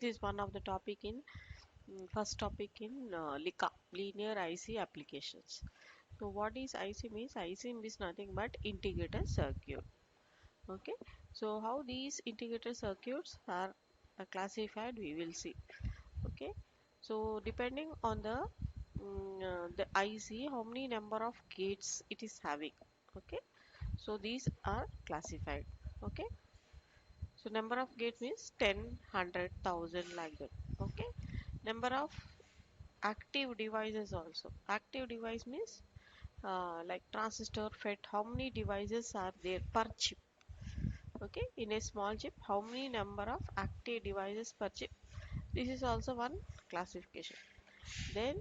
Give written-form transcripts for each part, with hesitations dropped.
This is one of the topic in first topic in LICA, linear IC applications. So what is IC means? IC means nothing but integrated circuit. Okay. So how these integrated circuits are classified, we will see. Okay. So depending on the IC, how many number of gates it is having. Okay. So these are classified. Okay. So number of gates means 10, 100,000 like that. Okay. Number of active devices also. Active device means like transistor, FET, how many devices are there per chip. Okay, in a small chip, how many number of active devices per chip. This is also one classification. Then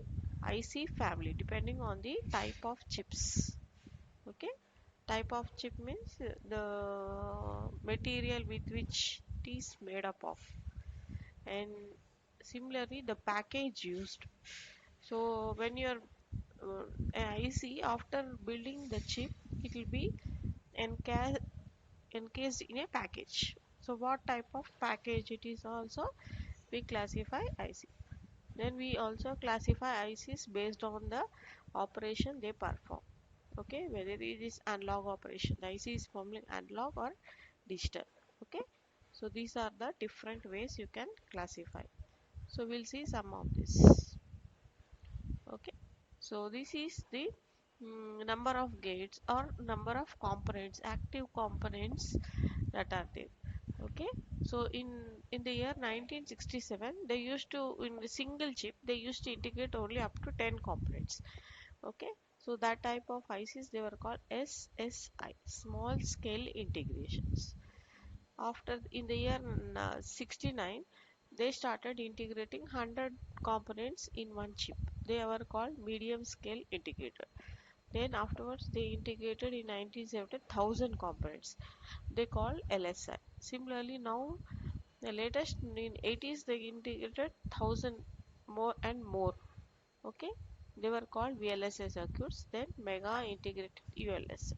IC family, depending on the type of chips. Okay, type of chip means the material with which it is made up of, and similarly the package used. So when you are IC, after building the chip, it will be enca encased in a package. So what type of package it is also we classify IC. Then we also classify ICs based on the operation they perform. Okay, whether it is analog operation, the IC is forming analog or digital. Okay, so these are the different ways you can classify. So we'll see some of this. Okay, so this is the number of gates or number of components, active components that are there. Okay, so in the year 1967 they used to, in a single chip they used to integrate only up to 10 components. Okay, so that type of ICs they were called SSI, small scale integrations. After in the year 69 they started integrating 100 components in one chip. They were called medium scale integrator. Then afterwards they integrated in 1970 1000 components. They call LSI. Similarly now the latest in 80s they integrated 1000 more and more. Okay, they were called VLSI circuits. Then mega integrated ULSI.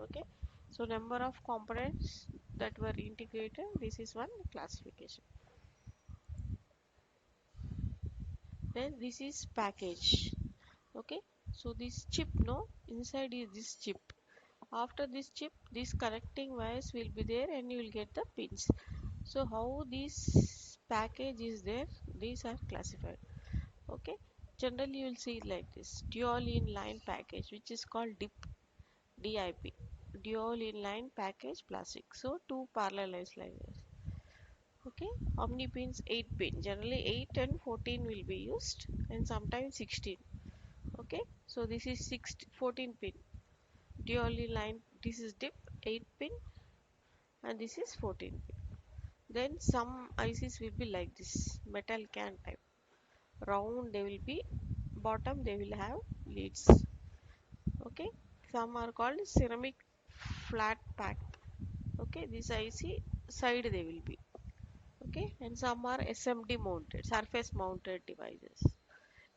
Okay, so number of components that were integrated, this is one classification. Then this is package. Okay, so this chip, no, inside is this chip. After this chip, these connecting wires will be there and you will get the pins. So how this package is there, these are classified. Okay, generally you will see it like this: dual inline package, which is called DIP, dual inline package plastic. So two parallelized like this. Okay, how many pins? 8 pin. Generally 8 and 14 will be used, and sometimes 16. Okay, so this is 14 pin dual inline. This is dip 8 pin, and this is 14 pin. Then some ICs will be like this, metal can type. Round they will be, bottom they will have leads. Okay, some are called ceramic flat pack. Okay, this IC side they will be. Okay, and some are SMD mounted, surface mounted devices.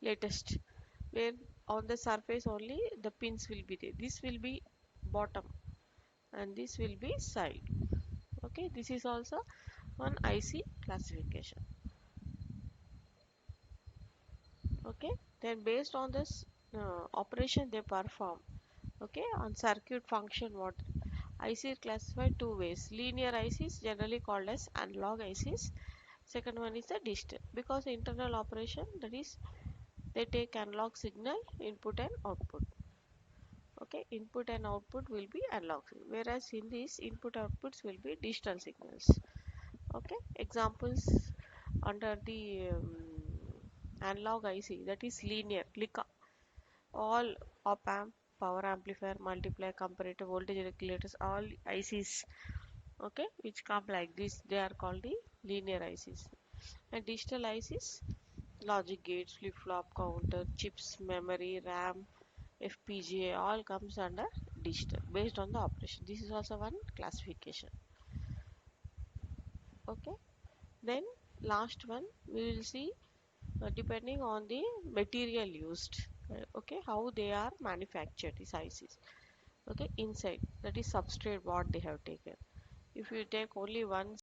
Latest, where on the surface only the pins will be there. This will be bottom and this will be side. Okay, this is also one IC classification. Okay, then based on this operation they perform, okay, on circuit function, what IC is classified two ways: linear ICs, generally called as analog ICs. Second one is the digital, because internal operation, that is they take analog signal input and output. Okay, input and output will be analog, whereas in this input outputs will be digital signals. Okay, examples under the analog IC, that is linear LICA, all op amp, power amplifier, multiplier, comparator, voltage regulators, all ICs, okay, which come like this, they are called the linear ICs. And digital ICs, logic gates, flip-flop, counter, chips, memory, RAM, FPGA, all comes under digital based on the operation. This is also one classification. Okay, then last one we will see depending on the material used. Okay, how they are manufactured, these ICs. Okay, inside, that is substrate what they have taken. If you take only one